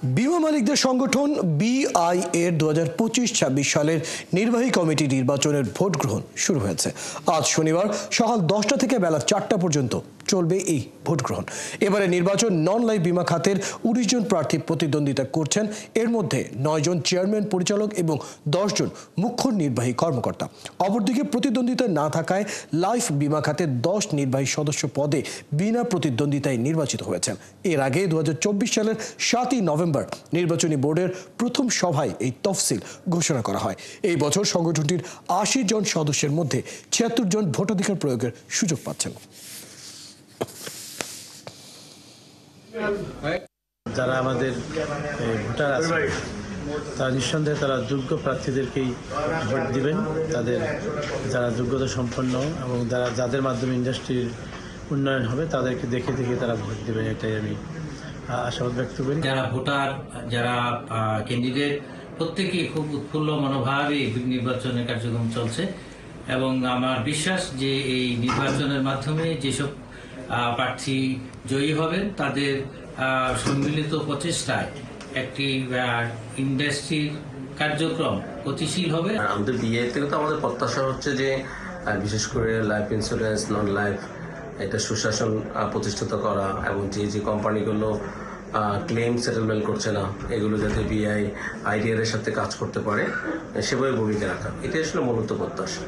বিমা মালিকদের সংগঠন বিআই এর 2025-26 সালের নির্বাহী কমিটি নির্বাচনের ভোট গ্রহণ শুরু হয়েছে। আজ শনিবার সকাল 10টা থেকে বেলা 4টা পর্যন্ত চলবে এই ভোট গ্রহণ। এবারে নির্বাচন নন লাইফ বিমা খাতের 19 জন প্রার্থী প্রতিদ্বন্দ্বিতা করছেন। এর মধ্যে 9 জন চেয়ারম্যান পরিচালক এবং 10 জন মুখ্য নির্বাহী কর্মকর্তা। অপরদিকে প্রতিদ্বন্দ্বিতা না থাকায় লাইফ বিমা খাতের 10 নির্বাহী সদস্য পদে বিনা প্রতিদ্বন্দ্বিতায় নির্বাচিত হয়েছেন। এর আগে 2024 সালের 7ই নভেম্বর নির্বাচনী বোর্ডের প্রথম সভায় এই তফসিল ঘোষণা করা হয়। এই বছর সংগঠনটির 80 জন সদস্যের মধ্যে 76 জন ভোটাধিকার প্রয়োগের সুযোগ পাচ্ছেন। যারা আমাদের ভোটার আছে তারা নিঃসন্দেহে তারা যোগ্য প্রার্থীদেরকেই ভোট দিবেন। তাদের যারা যোগ্যতা সম্পন্ন এবং যাদের মাধ্যমে ইন্ডাস্ট্রির উন্নয়ন হবে তাদেরকে দেখে তারা ভোট দেবেন, এটাই আমি আশাবাদ ব্যক্ত করি। যারা ভোটার, যারা ক্যান্ডিডেট, প্রত্যেকেই খুব উৎফুল্ল মনোভাবে নির্বাচনের কার্যক্রম চলছে এবং আমার বিশ্বাস যে এই নির্বাচনের মাধ্যমে যেসব প্রার্থী জয়ী হবেন তাদের সম্মিলিত প্রচেষ্টায় একটি ইন্ডাস্ট্রির কার্যক্রম গতিশীল হবে। আমাদের বিআই থেকে তো আমাদের প্রত্যাশা হচ্ছে যে বিশেষ করে লাইফ ইন্স্যুরেন্স, নন লাইফ একটা সুশাসন প্রতিষ্ঠিত করা এবং যে কোম্পানিগুলো ক্লেম সেটেলমেন্ট করছে না এগুলো যাতে বিআই আইডিআর এর সাথে কাজ করতে পারে সেভাবে ভূমিকা রাখা, এটাই আসলে মূলত প্রত্যাশা।